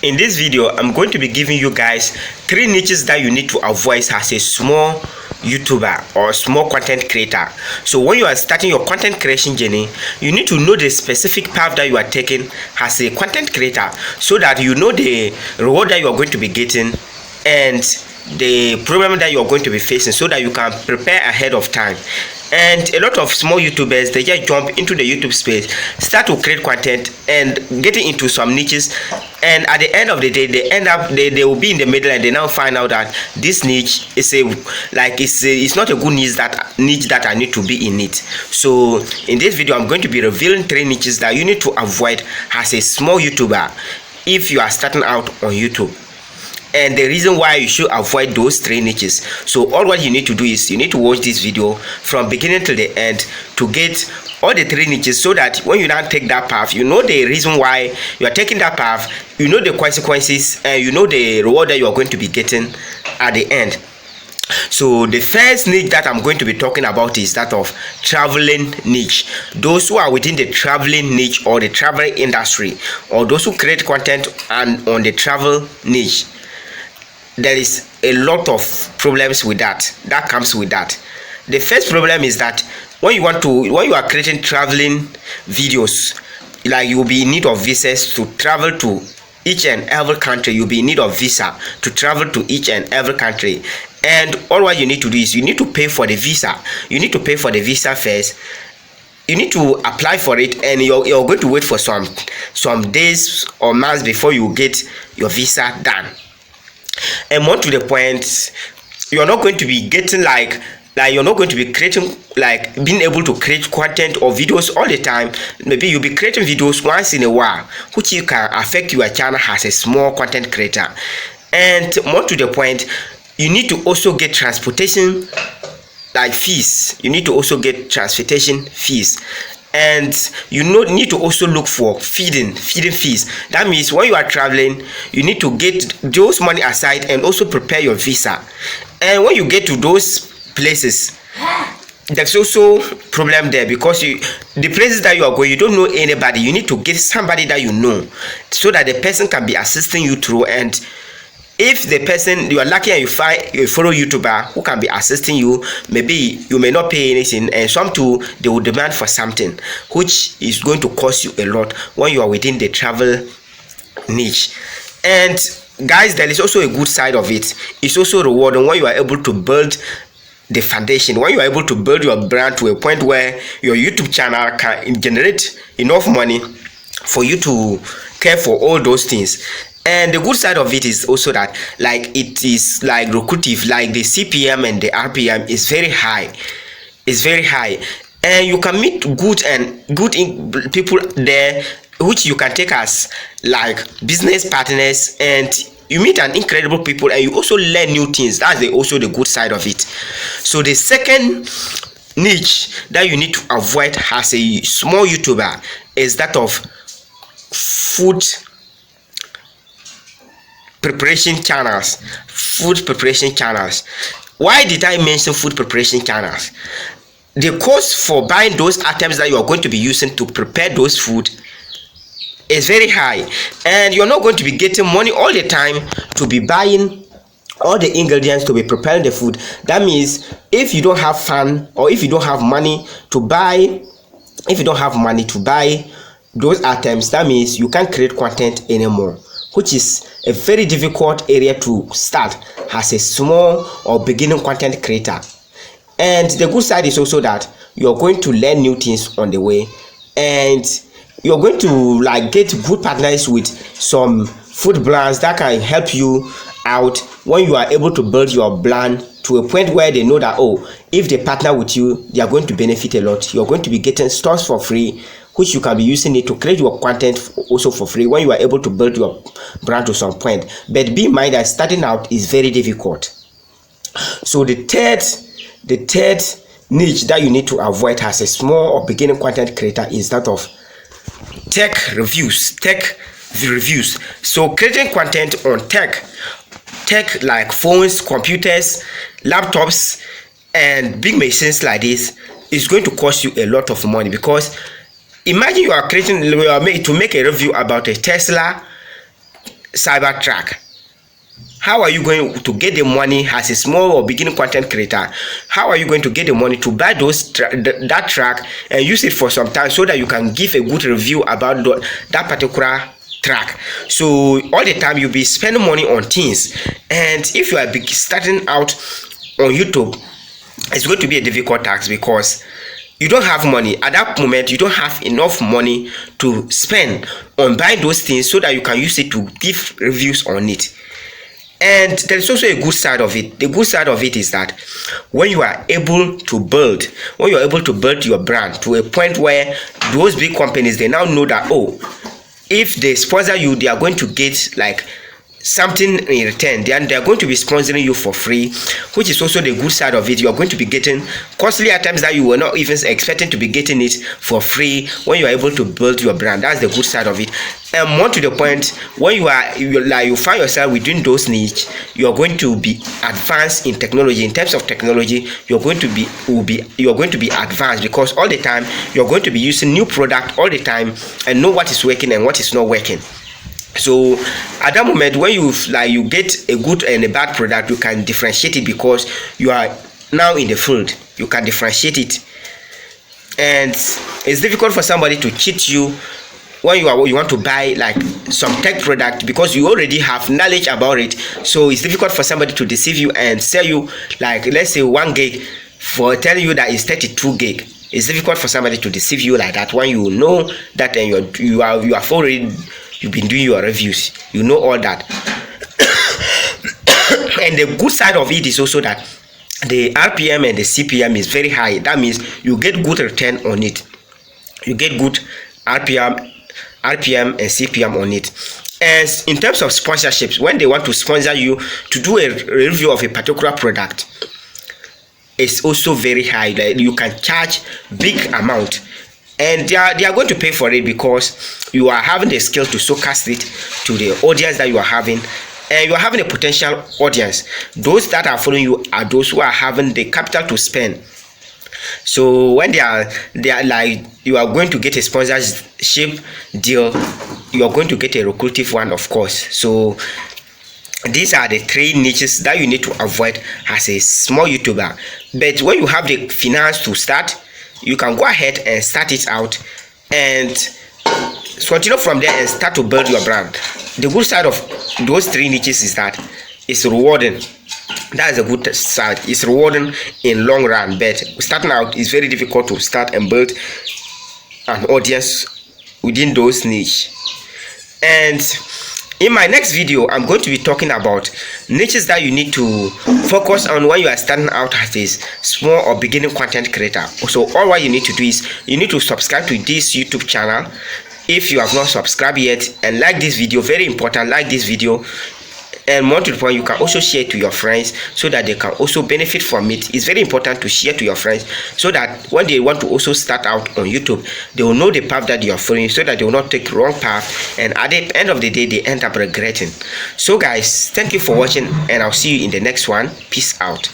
In this video, I'm going to be giving you guys 3 niches that you need to avoid as a small YouTuber or small content creator. So when you are starting your content creation journey, you need to know the specific path that you are taking as a content creator so that you know the reward that you are going to be getting and the problem that you are going to be facing so that you can prepare ahead of time. And a lot of small YouTubers, they just jump into the YouTube space, start to create content and getting into some niches, and at the end of the day they will be in the middle and they now find out that this niche is it's not a good niche that I need to be in it. So in this video, I'm going to be revealing 3 niches that you need to avoid as a small YouTuber if you are starting out on YouTube, and the reason why you should avoid those 3 niches. So all what you need to do is you need to watch this video from beginning to the end to get all the 3 niches, so that when you now take that path, you know the reason why you are taking that path, you know the consequences, and you know the reward that you are going to be getting at the end. So the first niche that I'm going to be talking about is that of traveling niche. Those who are within the traveling niche or the travel industry, or those who create content and on the travel niche, there is a lot of problems with that comes with that. The first problem is that when you are creating traveling videos, like you will be in need of visas to travel to each and every country. You'll be in need of visa to travel to each and every country, and all what you need to do is you need to pay for the visa. You need to pay for the visa first. You need to apply for it, and you're going to wait for some days or months before you get your visa done. And more to the point, you're not going to be getting you're not going to be creating, being able to create content or videos all the time. Maybe you'll be creating videos once in a while, which can affect your channel as a small content creator. And more to the point, you need to also get transportation fees. You need to also get transportation fees. And you need to also look for feeding fees. That means when you are traveling, you need to get those money aside and also prepare your visa. And when you get to those places, there's also problem there, because the places that you are going, you don't know anybody. You need to get somebody that you know, so that the person can be assisting you through. And if the person, you are lucky and you find a fellow YouTuber who can be assisting you, maybe you may not pay anything, and some too, they will demand for something, which is going to cost you a lot when you are within the travel niche. And guys, there is also a good side of it. It's also rewarding when you are able to build the foundation, when you are able to build your brand to a point where your YouTube channel can generate enough money for you to care for all those things. And the good side of it is also that it is lucrative, the CPM and the RPM is very high. It's very high, and you can meet good people there, which you can take as business partners, and you meet an incredible people, and you also learn new things. That's also the good side of it. So the second niche that you need to avoid as a small YouTuber is that of food preparation channels. Why did I mention food preparation channels? The cost for buying those items that you are going to be using to prepare those food is very high, and you're not going to be getting money all the time to be buying all the ingredients to be preparing the food. That means if you don't have fun, or if you don't have money to buy those items, that means you can't create content anymore, which is a very difficult area to start as a small or beginning content creator. And the good side is also that you're going to learn new things on the way, and you're going to get good partners with some food brands that can help you out when you are able to build your brand to a point where they know that, if they partner with you, they are going to benefit a lot. You're going to be getting stores for free, which you can be using it to create your content also for free when you are able to build your brand to some point. But be in mind that starting out is very difficult. So the third niche that you need to avoid as a small or beginning content creator is that of tech reviews. So creating content on tech like phones, computers, laptops, and big machines like this is going to cost you a lot of money, because imagine you are to make a review about a Tesla cyber track. How are you going to get the money as a small or beginning content creator? How are you going to get the money to buy that track and use it for some time so that you can give a good review about that particular track? So all the time you'll be spending money on things, and if you are starting out on YouTube, it's going to be a difficult task because you don't have money at that moment. You don't have enough money to spend on buying those things so that you can use it to give reviews on it. And there is also a good side of it. The good side of it is that when you are able to build your brand to a point where those big companies, they now know that, oh, if they sponsor you, they are going to get like something in return. They are going to be sponsoring you for free, which is also the good side of it. You are going to be getting costly items that you were not even expecting to be getting it for free when you are able to build your brand. That's the good side of it. And more to the point, when you find yourself within those niche, you are going to be advanced in technology. In terms of technology, you are going to be advanced, because all the time you are going to be using new product all the time and know what is working and what is not working. So at that moment, when you get a good and a bad product, you can differentiate it because you are now in the field. You can differentiate it, and it's difficult for somebody to cheat you when you want to buy like some tech product, because you already have knowledge about it. So it's difficult for somebody to deceive you and sell you, like, let's say 1 gig for telling you that it's 32 gig. It's difficult for somebody to deceive you like that when you know that, and you've been doing your reviews, you know all that. And the good side of it is also that the RPM and the CPM is very high. That means you get good return on it. You get good RPM and CPM on it. And in terms of sponsorships, when they want to sponsor you to do a review of a particular product, it's also very high. Like, you can charge big amount, and they are going to pay for it because you are having the skill to showcase it to the audience that you are having, and you are having a potential audience. Those that are following you are those who are having the capital to spend. So when they are like, you are going to get a sponsorship deal, you are going to get a lucrative one, of course. So these are the 3 niches that you need to avoid as a small YouTuber. But when you have the finance to start, you can go ahead and start it out and continue from there and start to build your brand. The good side of those 3 niches is that it's rewarding. That is a good side. It's rewarding in long run, but starting out is very difficult to start and build an audience within those niche. And in my next video, I'm going to be talking about niches that you need to focus on when you are starting out as a small or beginning content creator. So all what you need to do is you need to subscribe to this YouTube channel if you have not subscribed yet, and like this video. Very important, like this video. And more to the point, you can also share it to your friends so that they can also benefit from it. It's very important to share to your friends so that when they want to also start out on YouTube, they will know the path that you are following, so that they will not take the wrong path, and at the end of the day they end up regretting. So guys, thank you for watching, and I'll see you in the next one. Peace out.